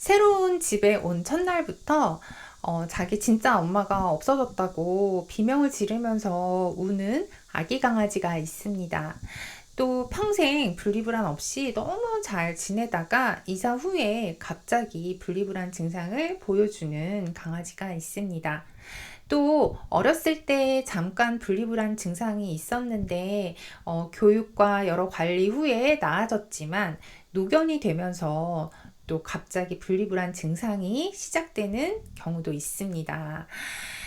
새로운 집에 온 첫날부터 자기 진짜 엄마가 없어졌다고 비명을 지르면서 우는 아기 강아지가 있습니다. 또 평생 분리불안 없이 너무 잘 지내다가 이사 후에 갑자기 분리불안 증상을 보여주는 강아지가 있습니다. 또 어렸을 때 잠깐 분리불안 증상이 있었는데 교육과 여러 관리 후에 나아졌지만 노견이 되면서 또 갑자기 분리불안 증상이 시작되는 경우도 있습니다.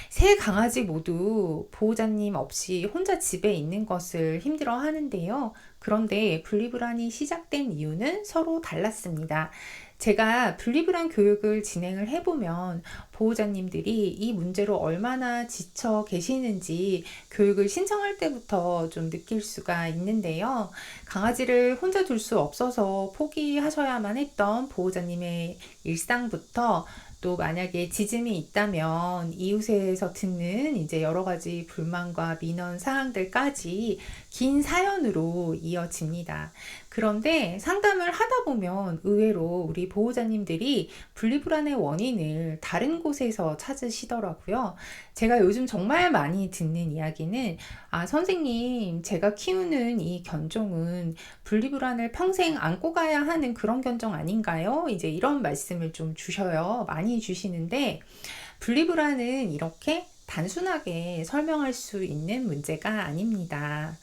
세 강아지 모두 보호자님 없이 혼자 집에 있는 것을 힘들어 하는데요. 그런데 분리불안이 시작된 이유는 서로 달랐습니다. 제가 분리불안 교육을 진행을 해보면 보호자님들이 이 문제로 얼마나 지쳐 계시는지 교육을 신청할 때부터 좀 느낄 수가 있는데요. 강아지를 혼자 둘 수 없어서 포기하셔야만 했던 보호자님의 일상부터 또 만약에 짖음이 있다면 이웃에서 듣는 이제 여러 가지 불만과 민원 사항들까지 긴 사연으로 이어집니다. 그런데 상담을 하다 보면 의외로 우리 보호자님들이 분리불안의 원인을 다른 곳에서 찾으시더라고요. 제가 요즘 정말 많이 듣는 이야기는 선생님, 제가 키우는 이 견종은 분리불안을 평생 안고 가야 하는 그런 견종 아닌가요? 이제 이런 말씀을 좀 주셔요. 많이 주시는데 분리불안은 이렇게 단순하게 설명할 수 있는 문제가 아닙니다.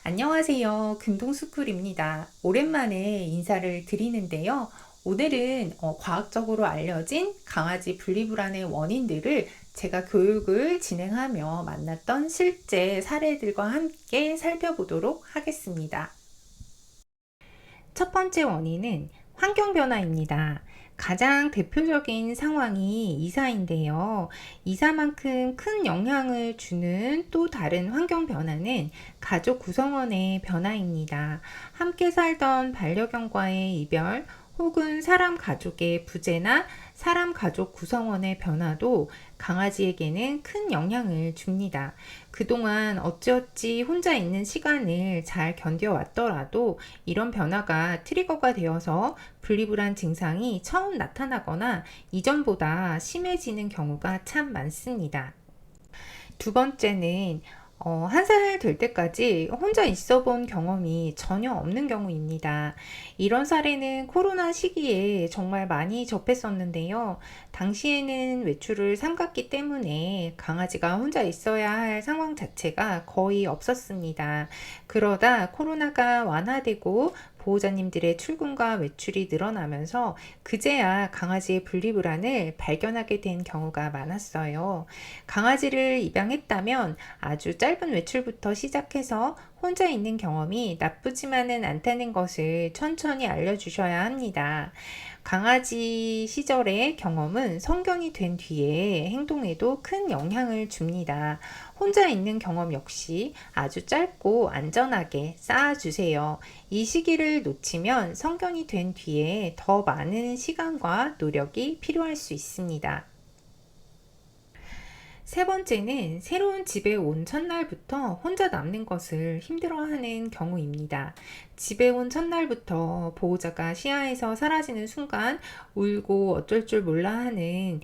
안녕하세요. 금동스쿨입니다. 오랜만에 인사를 드리는데요. 오늘은 과학적으로 알려진 강아지 분리불안의 원인들을 제가 교육을 진행하며 만났던 실제 사례들과 함께 살펴보도록 하겠습니다. 첫 번째 원인은 환경 변화입니다. 가장 대표적인 상황이 이사인데요. 이사만큼 큰 영향을 주는 또 다른 환경 변화는 가족 구성원의 변화입니다. 함께 살던 반려견과의 이별, 혹은 사람 가족의 부재나 사람 가족 구성원의 변화도 강아지에게는 큰 영향을 줍니다. 그동안 어찌어찌 혼자 있는 시간을 잘 견뎌왔더라도 이런 변화가 트리거가 되어서 분리불안 증상이 처음 나타나거나 이전보다 심해지는 경우가 참 많습니다. 두 번째는 1살 될 때까지 혼자 있어 본 경험이 전혀 없는 경우입니다. 이런 사례는 코로나 시기에 정말 많이 접했었는데요. 당시에는 외출을 삼갔기 때문에 강아지가 혼자 있어야 할 상황 자체가 거의 없었습니다. 그러다 코로나가 완화되고 보호자님들의 출근과 외출이 늘어나면서 그제야 강아지의 분리불안을 발견하게 된 경우가 많았어요. 강아지를 입양했다면 아주 짧은 외출부터 시작해서 혼자 있는 경험이 나쁘지만은 않다는 것을 천천히 알려주셔야 합니다. 강아지 시절의 경험은 성견이 된 뒤에 행동에도 큰 영향을 줍니다. 혼자 있는 경험 역시 아주 짧고 안전하게 쌓아주세요. 이 시기를 놓치면 성견이 된 뒤에 더 많은 시간과 노력이 필요할 수 있습니다. 세 번째는 새로운 집에 온 첫날부터 혼자 남는 것을 힘들어하는 경우입니다. 집에 온 첫날부터 보호자가 시야에서 사라지는 순간 울고 어쩔 줄 몰라 하는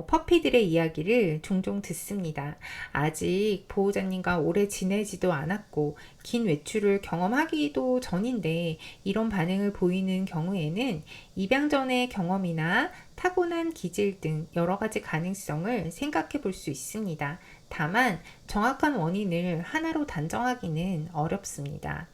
퍼피들의 이야기를 종종 듣습니다. 아직 보호자님과 오래 지내지도 않았고 긴 외출을 경험하기도 전인데 이런 반응을 보이는 경우에는 입양 전의 경험이나 타고난 기질 등 여러 가지 가능성을 생각해 볼 수 있습니다. 다만 정확한 원인을 하나로 단정하기는 어렵습니다.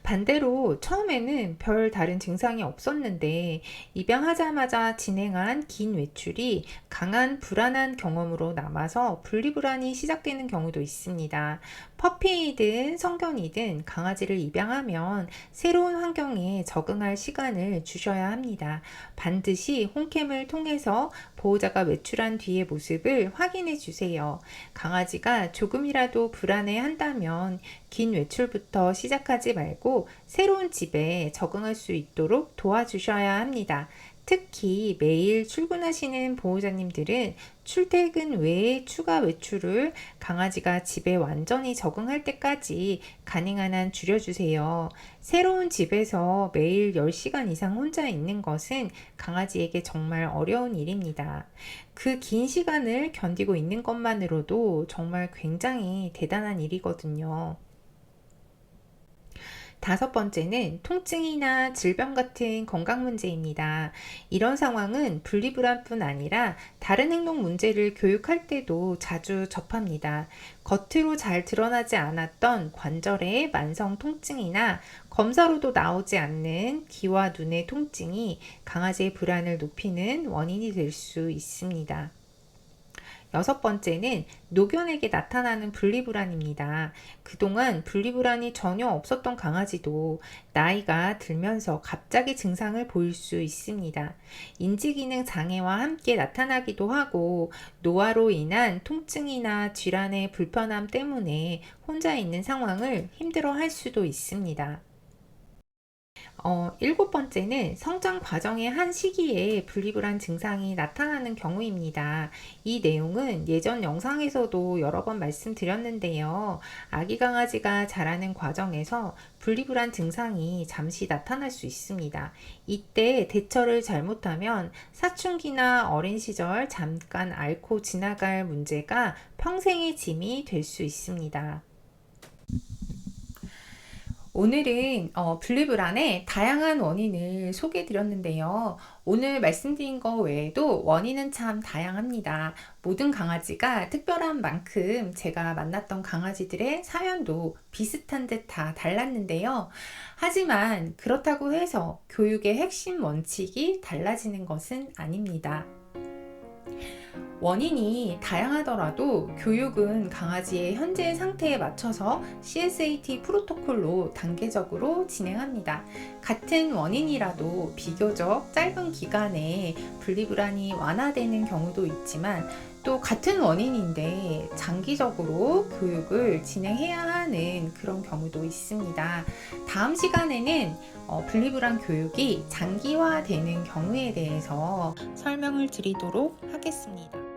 반대로 처음에는 별 다른 증상이 없었는데 입양하자마자 진행한 긴 외출이 강한 불안한 경험으로 남아서 분리불안이 시작되는 경우도 있습니다. 퍼피이든 성견이든 강아지를 입양하면 새로운 환경에 적응할 시간을 주셔야 합니다. 반드시 홈캠을 통해서 보호자가 외출한 뒤의 모습을 확인해 주세요. 강아지가 조금이라도 불안해 한다면 긴 외출부터 시작하지 말고 새로운 집에 적응할 수 있도록 도와주셔야 합니다. 특히 매일 출근하시는 보호자님들은 출퇴근 외에 추가 외출을 강아지가 집에 완전히 적응할 때까지 가능한 한 줄여주세요. 새로운 집에서 매일 10시간 이상 혼자 있는 것은 강아지에게 정말 어려운 일입니다. 그 긴 시간을 견디고 있는 것만으로도 정말 굉장히 대단한 일이거든요. 다섯 번째는 통증이나 질병 같은 건강 문제입니다. 이런 상황은 분리불안뿐 아니라 다른 행동 문제를 교육할 때도 자주 접합니다. 겉으로 잘 드러나지 않았던 관절의 만성 통증이나 검사로도 나오지 않는 귀와 눈의 통증이 강아지의 불안을 높이는 원인이 될 수 있습니다. 여섯 번째는 노견에게 나타나는 분리불안입니다. 그동안 분리불안이 전혀 없었던 강아지도 나이가 들면서 갑자기 증상을 보일 수 있습니다. 인지기능 장애와 함께 나타나기도 하고 노화로 인한 통증이나 질환의 불편함 때문에 혼자 있는 상황을 힘들어할 수도 있습니다. 일곱 번째는 성장 과정의 한 시기에 분리불안 증상이 나타나는 경우입니다. 이 내용은 예전 영상에서도 여러 번 말씀드렸는데요. 아기 강아지가 자라는 과정에서 분리불안 증상이 잠시 나타날 수 있습니다. 이때 대처를 잘못하면 사춘기나 어린 시절 잠깐 앓고 지나갈 문제가 평생의 짐이 될 수 있습니다. 오늘은 분리불안의 다양한 원인을 소개해 드렸는데요. 오늘 말씀드린 거 외에도 원인은 참 다양합니다. 모든 강아지가 특별한 만큼 제가 만났던 강아지들의 사연도 비슷한 듯 다 달랐는데요. 하지만 그렇다고 해서 교육의 핵심 원칙이 달라지는 것은 아닙니다. 원인이 다양하더라도 교육은 강아지의 현재 상태에 맞춰서 CSAT 프로토콜로 단계적으로 진행합니다. 같은 원인이라도 비교적 짧은 기간에 분리불안이 완화되는 경우도 있지만 또 같은 원인인데 장기적으로 교육을 진행해야 하는 그런 경우도 있습니다. 다음 시간에는 분리불안 교육이 장기화되는 경우에 대해서 설명을 드리도록 하겠습니다.